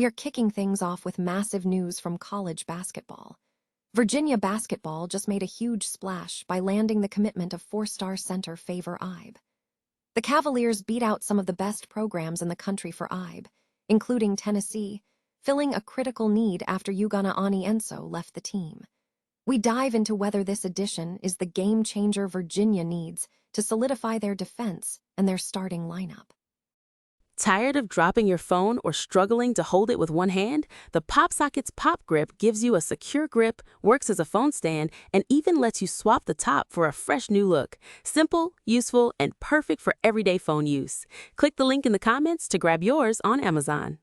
we are kicking things off with massive news from college basketball. Virginia basketball just made a huge splash by landing the commitment of four-star center Favour Ibe. The Cavaliers beat out some of the best programs in the country for Ibe, including Tennessee, filling a critical need after UCLA left the team. We dive into whether this addition is the game-changer Virginia needs to solidify their defense and their starting lineup. Tired of dropping your phone or struggling to hold it with one hand? The PopSockets Pop Grip gives you a secure grip, works as a phone stand, and even lets you swap the top for a fresh new look. Simple, useful, and perfect for everyday phone use. Click the link in the comments to grab yours on Amazon.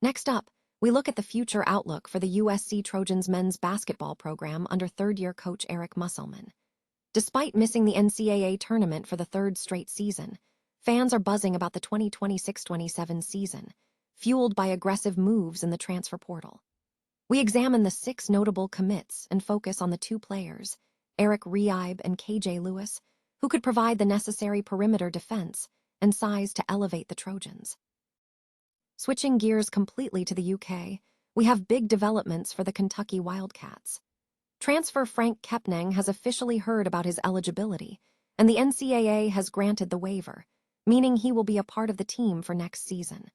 Next up, we look at the future outlook for the USC Trojans men's basketball program under third-year coach Eric Musselman. Despite missing the NCAA tournament for the third straight season, fans are buzzing about the 2026-27 season, fueled by aggressive moves in the transfer portal. We examine the 6 notable commits and focus on the 2 players, Favour Ibe and KJ Lewis, who could provide the necessary perimeter defense and size to elevate the Trojans. Switching gears completely to the UK, we have big developments for the Kentucky Wildcats. Transfer Franck Kepnang has officially heard about his eligibility, and the NCAA has granted the waiver, meaning he will be a part of the team for next season.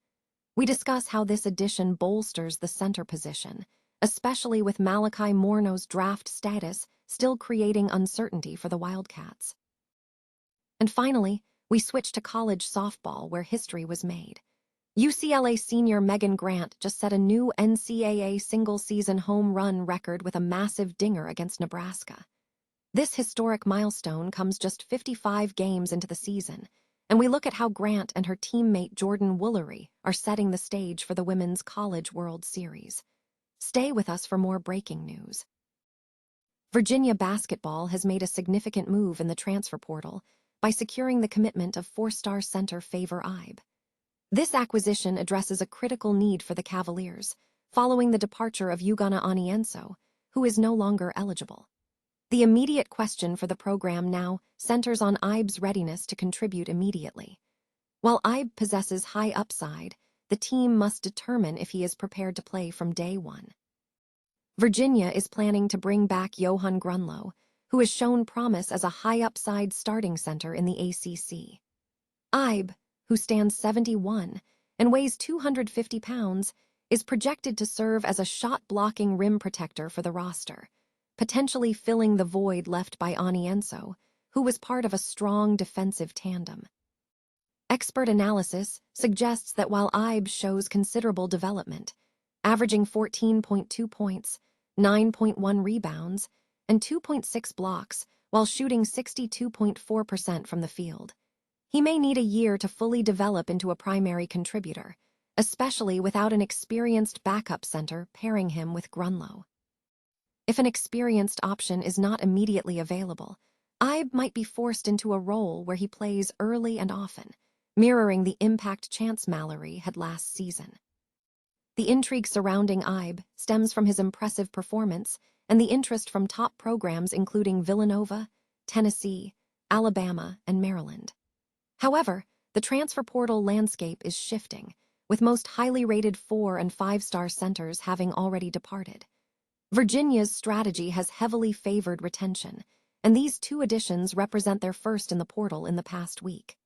We discuss how this addition bolsters the center position, especially with Malachi Morno's draft status still creating uncertainty for the Wildcats. And finally, we switch to college softball where history was made. UCLA senior Megan Grant just set a new NCAA single-season home run record with a massive dinger against Nebraska. This historic milestone comes just 55 games into the season, and we look at how Grant and her teammate Jordan Woolery are setting the stage for the Women's College World Series. Stay with us for more breaking news. Virginia basketball has made a significant move in the transfer portal by securing the commitment of 4-star center Favour Ibe. This acquisition addresses a critical need for the Cavaliers, following the departure of Ugonna Onienso, who is no longer eligible. The immediate question for the program now centers on Ibe's readiness to contribute immediately. While Ibe possesses high upside, the team must determine if he is prepared to play from day one. Virginia is planning to bring back Johan Grunlow, who has shown promise as a high-upside starting center in the ACC. Ibe, who stands 71 and weighs 250 pounds, is projected to serve as a shot-blocking rim protector for the roster, potentially filling the void left by Onienso, who was part of a strong defensive tandem. Expert analysis suggests that while Ibe shows considerable development, averaging 14.2 points, 9.1 rebounds, and 2.6 blocks while shooting 62.4% from the field, he may need a year to fully develop into a primary contributor, especially without an experienced backup center pairing him with Grunlow. If an experienced option is not immediately available, Ibe might be forced into a role where he plays early and often, mirroring the impact Chance Mallory had last season. The intrigue surrounding Ibe stems from his impressive performance and the interest from top programs including Villanova, Tennessee, Alabama, and Maryland. However, the transfer portal landscape is shifting, with most highly rated 4- and 5-star centers having already departed. Virginia's strategy has heavily favored retention, and these 2 additions represent their first in the portal in the past week.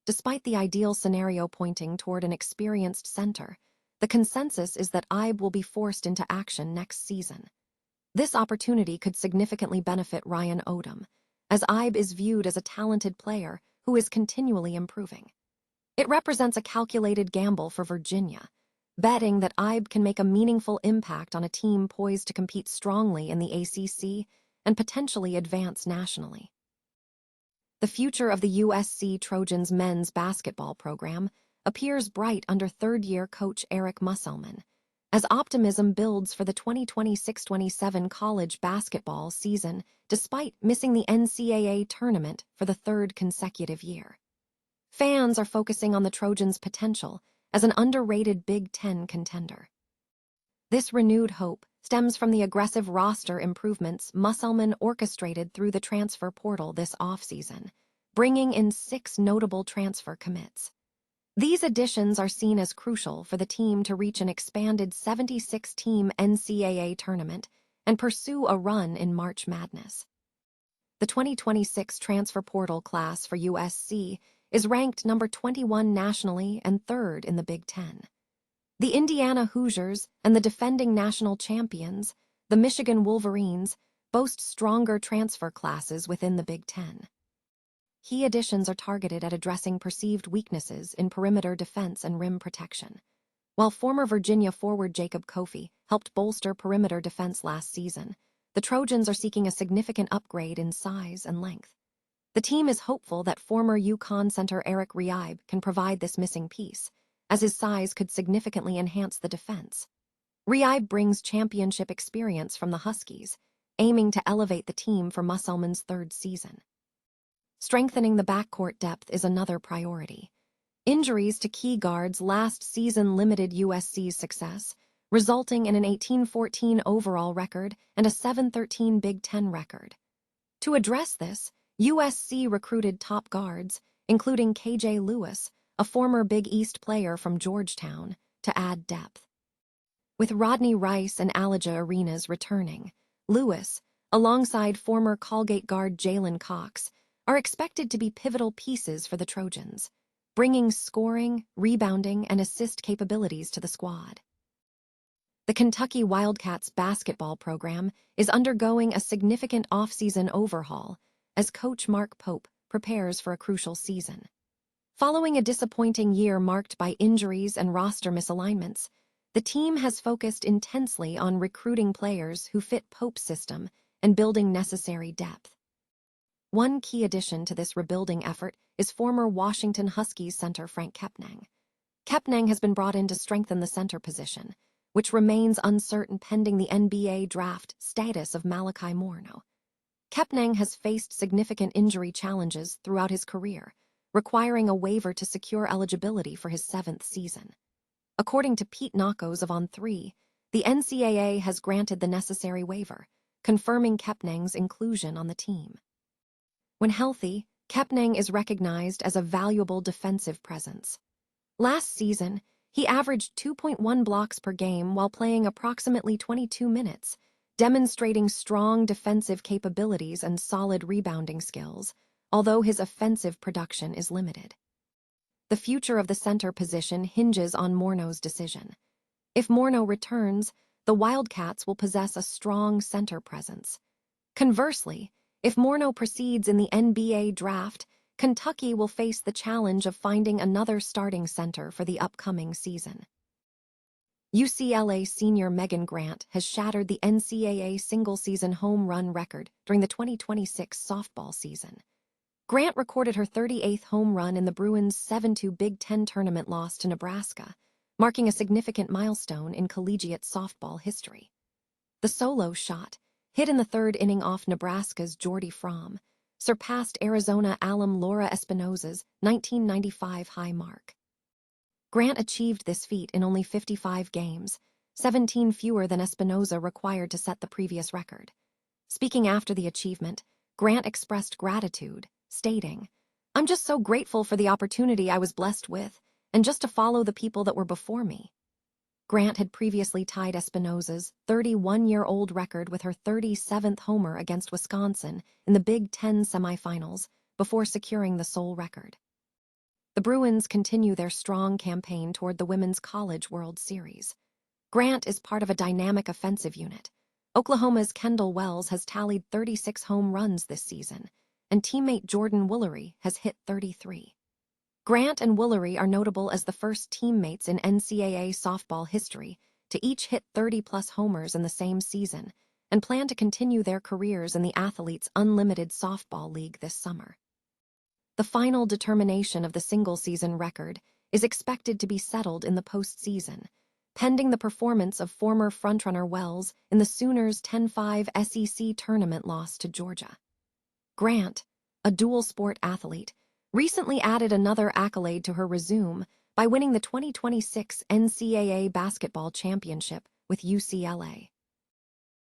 Despite the ideal scenario pointing toward an experienced center, the consensus is that Ibe will be forced into action next season. This opportunity could significantly benefit Ryan Odom, as Ibe is viewed as a talented player who is continually improving. It represents a calculated gamble for Virginia, betting that Ibe can make a meaningful impact on a team poised to compete strongly in the ACC and potentially advance nationally. The future of the USC Trojans men's basketball program appears bright under third-year coach Eric Musselman, as optimism builds for the 2026-27 college basketball season despite missing the NCAA tournament for the 3rd consecutive year. Fans are focusing on the Trojans' potential as an underrated Big Ten contender. This renewed hope stems from the aggressive roster improvements Musselman orchestrated through the transfer portal this offseason, bringing in 6 notable transfer commits. These additions are seen as crucial for the team to reach an expanded 76-team NCAA tournament and pursue a run in March Madness. The 2026 transfer portal class for USC is ranked number 21 nationally and third in the Big Ten. The Indiana Hoosiers and the defending national champions, the Michigan Wolverines, boast stronger transfer classes within the Big Ten. Key additions are targeted at addressing perceived weaknesses in perimeter defense and rim protection. While former Virginia forward Jacob Kofi helped bolster perimeter defense last season, the Trojans are seeking a significant upgrade in size and length. The team is hopeful that former UConn center Franck Kepnang can provide this missing piece, as his size could significantly enhance the defense. Ibe brings championship experience from the Huskies, aiming to elevate the team for Musselman's third season. Strengthening the backcourt depth is another priority. Injuries to key guards last season limited USC's success, resulting in an 18-14 overall record and a 7-13 Big Ten record. To address this, USC recruited top guards, including KJ Lewis, a former Big East player from Georgetown, to add depth. With Rodney Rice and Elijah Arenas returning, Lewis, alongside former Colgate guard Jalen Cox, are expected to be pivotal pieces for the Trojans, bringing scoring, rebounding, and assist capabilities to the squad. The Kentucky Wildcats basketball program is undergoing a significant off-season overhaul as coach Mark Pope prepares for a crucial season. Following a disappointing year marked by injuries and roster misalignments, the team has focused intensely on recruiting players who fit Pope's system and building necessary depth. One key addition to this rebuilding effort is former Washington Huskies center Franck Kepnang. Kepnang has been brought in to strengthen the center position, which remains uncertain pending the NBA draft status of Malachi Morno. Kepnang has faced significant injury challenges throughout his career, requiring a waiver to secure eligibility for his 7th season. According to Pete Nakos of On3, the NCAA has granted the necessary waiver, confirming Kepnang's inclusion on the team. When healthy, Kepnang is recognized as a valuable defensive presence. Last season, he averaged 2.1 blocks per game while playing approximately 22 minutes, demonstrating strong defensive capabilities and solid rebounding skills, although his offensive production is limited. The future of the center position hinges on Morno's decision. If Morno returns, the Wildcats will possess a strong center presence. Conversely, if Morno proceeds in the NBA draft, Kentucky will face the challenge of finding another starting center for the upcoming season. UCLA senior Megan Grant has shattered the NCAA single-season home run record during the 2026 softball season. Grant recorded her 38th home run in the Bruins' 7-2 Big Ten tournament loss to Nebraska, marking a significant milestone in collegiate softball history. The solo shot, hit in the 3rd inning off Nebraska's Jordy Fromm, surpassed Arizona alum Laura Espinosa's 1995 high mark. Grant achieved this feat in only 55 games, 17 fewer than Espinosa required to set the previous record. Speaking after the achievement, Grant expressed gratitude, stating, "I'm just so grateful for the opportunity I was blessed with, and just to follow the people that were before me." Grant had previously tied Espinosa's 31-year-old record with her 37th homer against Wisconsin in the Big Ten semifinals before securing the sole record. The Bruins continue their strong campaign toward the Women's College World Series. Grant is part of a dynamic offensive unit. Oklahoma's Kendall Wells has tallied 36 home runs this season, and teammate Jordan Woolery has hit 33. Grant and Woolery are notable as the first teammates in NCAA softball history to each hit 30-plus homers in the same season and plan to continue their careers in the Athletes Unlimited Softball League this summer. The final determination of the single-season record is expected to be settled in the postseason, pending the performance of former frontrunner Wells in the Sooners' 10-5 SEC tournament loss to Georgia. Grant, a dual-sport athlete, recently added another accolade to her resume by winning the 2026 NCAA Basketball Championship with UCLA.